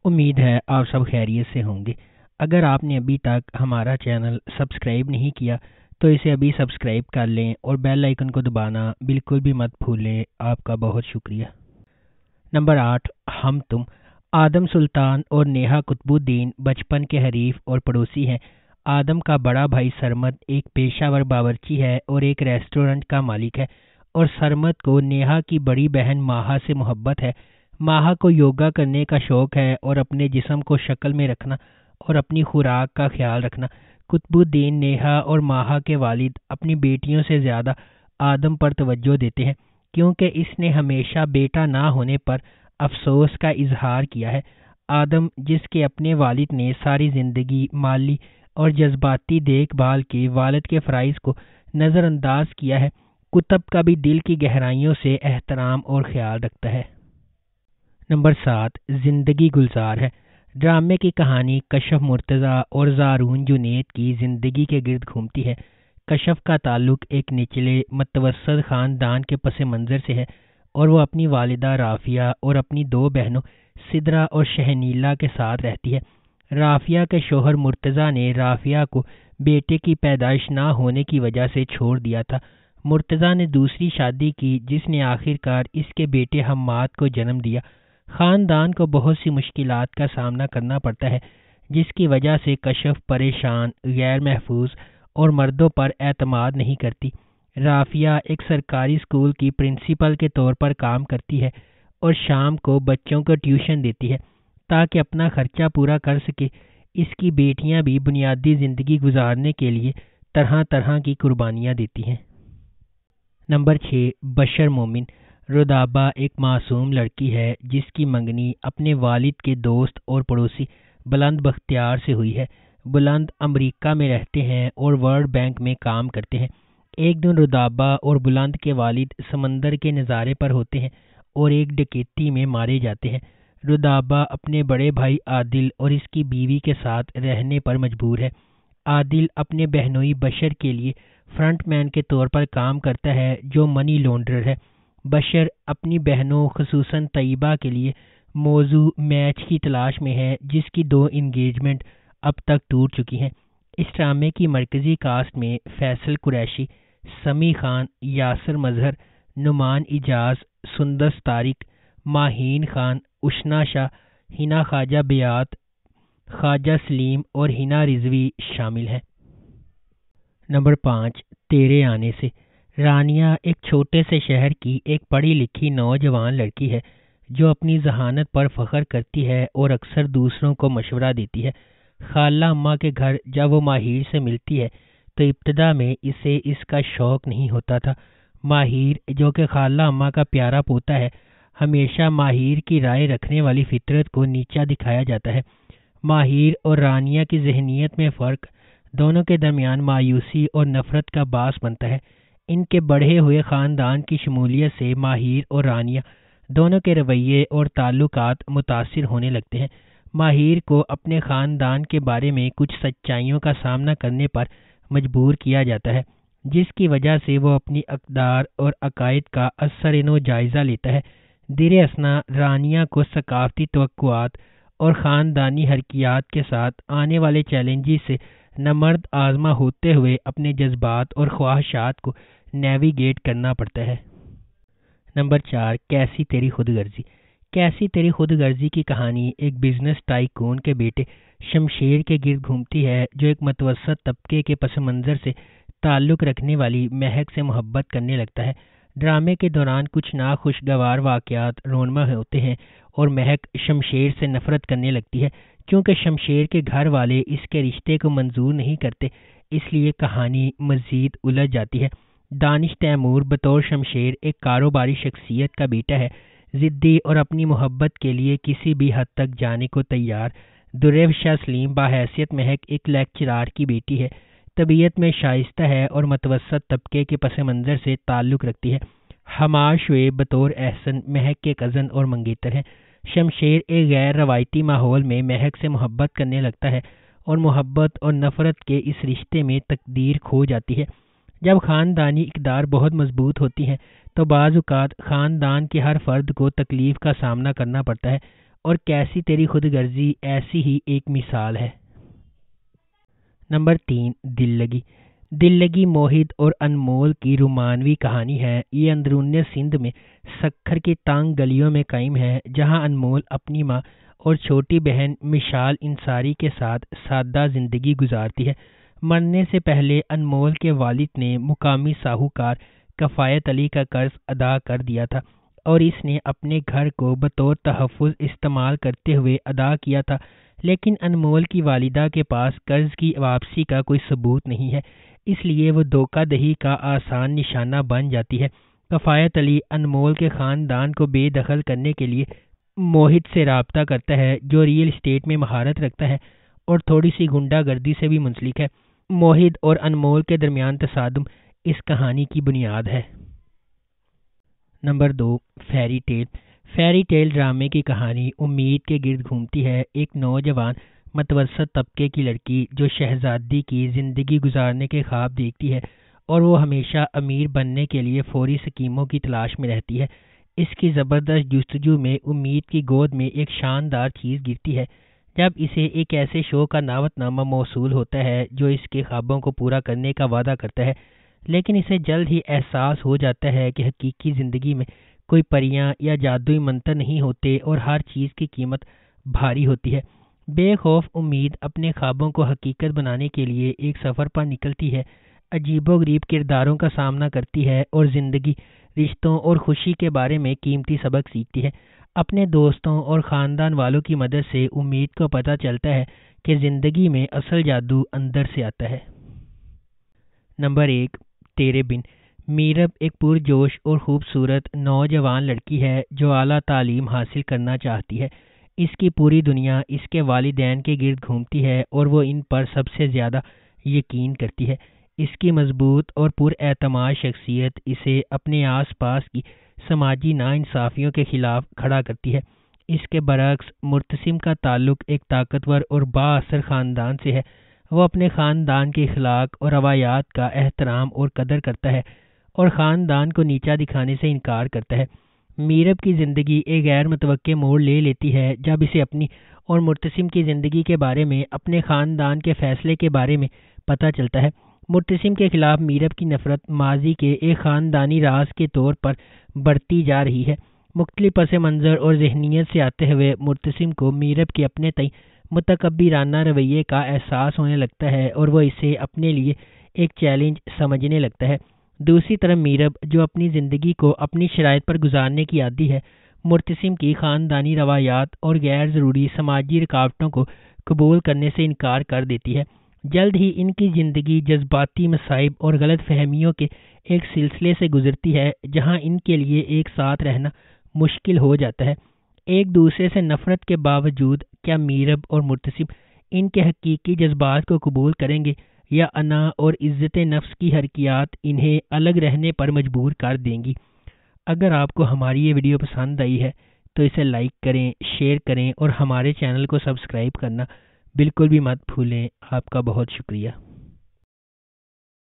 امید ہے آپ سب خیریت سے ہوں گے۔ اگر آپ نے ابھی تک ہمارا چینل سبسکرائب نہیں کیا تو اسے ابھی سبسکرائب کر لیں اور بیل آئیکن کو دبانا بالکل بھی مت بھولیں۔ آپ کا بہت شکریہ۔ نمبر 8، ہم تم۔ آدم سلطان اور نیہا قطب الدین بچپن کے حریف اور پڑوسی ہیں۔ آدم کا بڑا بھائی سرمد ایک پیشہ ور باورچی ہے اور ایک ریسٹورنٹ کا مالک ہے، اور سرمد کو نیہا کی بڑی بہن ماہا سے محبت ہے۔ ماہا کو یوگا کرنے کا شوق ہے اور اپنے جسم کو شکل میں رکھنا اور اپنی خوراک کا خیال رکھنا۔ قطب الدین، نیہا اور ماہا کے والد اپنی بیٹیوں سے زیادہ آدم پر توجہ دیتے ہیں، کیونکہ اس نے ہمیشہ بیٹا نہ ہونے پر افسوس کا اظہار کیا ہے۔ آدم، جس کے اپنے والد نے ساری زندگی مالی اور جذباتی دیکھ بھال کے والد کے فرائض کو نظر انداز کیا ہے، کتب کا بھی دل کی گہرائیوں سے احترام اور خیال رکھتا ہے۔ نمبر 7، زندگی گلزار ہے۔ ڈرامے کی کہانی کشف مرتضیٰ اور زارون جنید کی زندگی کے گرد گھومتی ہے۔ کشف کا تعلق ایک نچلے متوسط خاندان کے پس منظر سے ہے، اور وہ اپنی والدہ رافیہ اور اپنی 2 بہنوں سدرا اور شہنیلا کے ساتھ رہتی ہے۔ رافیہ کے شوہر مرتضیٰ نے رافیہ کو بیٹے کی پیدائش نہ ہونے کی وجہ سے چھوڑ دیا تھا۔ مرتضیٰ نے دوسری شادی کی، جس نے آخر کار اس کے بیٹے حماد کو جنم دیا۔ خاندان کو بہت سی مشکلات کا سامنا کرنا پڑتا ہے، جس کی وجہ سے کشف پریشان، غیر محفوظ اور مردوں پر اعتماد نہیں کرتی۔ رافیہ ایک سرکاری اسکول کی پرنسپل کے طور پر کام کرتی ہے اور شام کو بچوں کو ٹیوشن دیتی ہے تاکہ اپنا خرچہ پورا کر سکے۔ اس کی بیٹیاں بھی بنیادی زندگی گزارنے کے لیے طرح طرح کی قربانیاں دیتی ہیں۔ نمبر 6، بشر مومن۔ رودابہ ایک معصوم لڑکی ہے جس کی منگنی اپنے والد کے دوست اور پڑوسی بلند بختیار سے ہوئی ہے۔ بلند امریکہ میں رہتے ہیں اور ورلڈ بینک میں کام کرتے ہیں۔ ایک دن رودابہ اور بلند کے والد سمندر کے نظارے پر ہوتے ہیں اور ایک ڈکیتی میں مارے جاتے ہیں۔ رودابہ اپنے بڑے بھائی عادل اور اس کی بیوی کے ساتھ رہنے پر مجبور ہے۔ عادل اپنے بہنوئی بشر کے لیے فرنٹ مین کے طور پر کام کرتا ہے، جو منی لانڈرر ہے۔ بشر اپنی بہنوں خصوصاً طیبہ کے لیے موزوں میچ کی تلاش میں ہے، جس کی 2 انگیجمنٹ اب تک ٹوٹ چکی ہیں۔ اس ڈرامے کی مرکزی کاسٹ میں فیصل قریشی، سمیع خان، یاسر مظہر، نعمان اجاز، سندس طارق، ماہین خان، اشنا شاہ، ہنا خواجہ بیات، خواجہ سلیم اور ہنا رضوی شامل ہیں۔ نمبر 5، تیرے آنے سے۔ رانیہ ایک چھوٹے سے شہر کی ایک پڑھی لکھی نوجوان لڑکی ہے جو اپنی ذہانت پر فخر کرتی ہے اور اکثر دوسروں کو مشورہ دیتی ہے۔ خالہ اماں کے گھر جب وہ ماہر سے ملتی ہے تو ابتدا میں اسے اس کا شوق نہیں ہوتا تھا۔ ماہر، جو کہ خالہ اماں کا پیارا پوتا ہے، ہمیشہ ماہر کی رائے رکھنے والی فطرت کو نیچا دکھایا جاتا ہے۔ ماہر اور رانیہ کی ذہنیت میں فرق دونوں کے درمیان مایوسی اور نفرت کا باعث بنتا ہے۔ ان کے بڑھے ہوئے خاندان کی شمولیت سے ماہر اور رانیہ دونوں کے رویے اور تعلقات متاثر ہونے لگتے ہیں۔ ماہر کو اپنے خاندان کے بارے میں کچھ سچائیوں کا سامنا کرنے پر مجبور کیا جاتا ہے، جس کی وجہ سے وہ اپنی اقدار اور عقائد کا ازسرنو جائزہ لیتا ہے۔ در اثنا رانیہ کو ثقافتی توقعات اور خاندانی حرکیات کے ساتھ آنے والے چیلنجز سے نمرد آزما ہوتے ہوئے اپنے جذبات اور خواہشات کو نیویگیٹ کرنا پڑتا ہے۔ نمبر 4، کیسی تیری خود غرضی۔ کیسی تیری خود غرضی کی کہانی ایک بزنس ٹائکون کے بیٹے شمشیر کے گرد گھومتی ہے، جو ایک متوسط طبقے کے پس منظر سے تعلق رکھنے والی مہک سے محبت کرنے لگتا ہے۔ ڈرامے کے دوران کچھ ناخوشگوار واقعات رونما ہوتے ہیں اور مہک شمشیر سے نفرت کرنے لگتی ہے۔ کیونکہ شمشیر کے گھر والے اس کے رشتے کو منظور نہیں کرتے، اس لیے کہانی مزید الجھ جاتی ہے۔ دانش تیمور بطور شمشیر ایک کاروباری شخصیت کا بیٹا ہے، ضدی اور اپنی محبت کے لیے کسی بھی حد تک جانے کو تیار۔ دریو شاہ سلیم بحیثیت مہک ایک لیکچرار کی بیٹی ہے، طبیعت میں شائستہ ہے اور متوسط طبقے کے پس منظر سے تعلق رکھتی ہے۔ حماد شعیب بطور احسن مہک کے کزن اور منگیتر ہیں۔ شمشیر ایک غیر روایتی ماحول میں مہک سے محبت کرنے لگتا ہے اور محبت اور نفرت کے اس رشتے میں تقدیر کھو جاتی ہے۔ جب خاندانی اقدار بہت مضبوط ہوتی ہیں تو بعض اوقات خاندان کے ہر فرد کو تکلیف کا سامنا کرنا پڑتا ہے اور کیسی تیری خود غرضی ایسی ہی ایک مثال ہے۔ نمبر 3، دل لگی۔ دل لگی موہد اور انمول کی رومانوی کہانی ہے۔ یہ اندرون سندھ میں سکھر کی تانگ گلیوں میں قائم ہے، جہاں انمول اپنی ماں اور چھوٹی بہن مشال انصاری کے ساتھ سادہ زندگی گزارتی ہے۔ مرنے سے پہلے انمول کے والد نے مقامی ساہوکار کفایت علی کا قرض ادا کر دیا تھا اور اس نے اپنے گھر کو بطور تحفظ استعمال کرتے ہوئے ادا کیا تھا، لیکن انمول کی والدہ کے پاس قرض کی واپسی کا کوئی ثبوت نہیں ہے، اس لیے وہ دھوکہ دہی کا آسان نشانہ بن جاتی ہے۔ کفایت علی انمول کے خاندان کو بے دخل کرنے کے لیے موہد سے رابطہ کرتا ہے، جو ریئل اسٹیٹ میں مہارت رکھتا ہے اور تھوڑی سی غنڈہ گردی سے بھی منسلک ہے۔ موہد اور انمول کے درمیان تصادم اس کہانی کی بنیاد ہے۔ Number 2، fairy tale. Fairy tale ڈرامے کی کہانی امید کے گرد گھومتی ہے۔ ایک نوجوان متوسط طبقے کی لڑکی جو شہزادی کی زندگی گزارنے کے خواب دیکھتی ہے اور وہ ہمیشہ امیر بننے کے لیے فوری اسکیموں کی تلاش میں رہتی ہے۔ اس کی زبردست جستجو میں امید کی گود میں ایک شاندار چیز گرتی ہے جب اسے ایک ایسے شو کا دعوت نامہ موصول ہوتا ہے جو اس کے خوابوں کو پورا کرنے کا وعدہ کرتا ہے، لیکن اسے جلد ہی احساس ہو جاتا ہے کہ حقیقی زندگی میں کوئی پریاں یا جادوئی منتر نہیں ہوتے اور ہر چیز کی قیمت بھاری ہوتی ہے۔ بے خوف امید اپنے خوابوں کو حقیقت بنانے کے لیے ایک سفر پر نکلتی ہے، عجیب و غریب کرداروں کا سامنا کرتی ہے اور زندگی، رشتوں اور خوشی کے بارے میں قیمتی سبق سیکھتی ہے۔ اپنے دوستوں اور خاندان والوں کی مدد سے امید کو پتہ چلتا ہے کہ زندگی میں اصل جادو اندر سے آتا ہے۔ نمبر 1، تیرے بن۔ میرب ایک پرجوش اور خوبصورت نوجوان لڑکی ہے جو اعلیٰ تعلیم حاصل کرنا چاہتی ہے۔ اس کی پوری دنیا اس کے والدین کے گرد گھومتی ہے اور وہ ان پر سب سے زیادہ یقین کرتی ہے۔ اس کی مضبوط اور پر اعتماد شخصیت اسے اپنے آس پاس کی سماجی ناانصافیوں کے خلاف کھڑا کرتی ہے۔ اس کے برعکس مرتسم کا تعلق ایک طاقتور اور با اثر خاندان سے ہے۔ وہ اپنے خاندان کے اخلاق اور روایات کا احترام اور قدر کرتا ہے اور خاندان کو نیچا دکھانے سے انکار کرتا ہے۔ میرب کی زندگی ایک غیر متوقع موڑ لے لیتی ہے جب اسے اپنی اور مرتسم کی زندگی کے بارے میں اپنے خاندان کے فیصلے کے بارے میں پتہ چلتا ہے۔ مرتسم کے خلاف میرب کی نفرت ماضی کے ایک خاندانی راز کے طور پر بڑھتی جا رہی ہے۔ مختلف پس منظر اور ذہنیت سے آتے ہوئے مرتسم کو میرب کے اپنے تئیں متکبرانہ رویے کا احساس ہونے لگتا ہے اور وہ اسے اپنے لیے ایک چیلنج سمجھنے لگتا ہے۔ دوسری طرف میرب، جو اپنی زندگی کو اپنی شرائط پر گزارنے کی عادی ہے، مرتسم کی خاندانی روایات اور غیر ضروری سماجی رکاوٹوں کو قبول کرنے سے انکار کر دیتی ہے۔ جلد ہی ان کی زندگی جذباتی مصائب اور غلط فہمیوں کے ایک سلسلے سے گزرتی ہے جہاں ان کے لیے ایک ساتھ رہنا مشکل ہو جاتا ہے۔ ایک دوسرے سے نفرت کے باوجود کیا میرب اور مرتسم ان کے حقیقی جذبات کو قبول کریں گے یا انا اور عزت نفس کی حرکیات انہیں الگ رہنے پر مجبور کر دیں گی؟ اگر آپ کو ہماری یہ ویڈیو پسند آئی ہے تو اسے لائک کریں، شیئر کریں اور ہمارے چینل کو سبسکرائب کرنا بالکل بھی مت بھولیں۔ آپ کا بہت شکریہ۔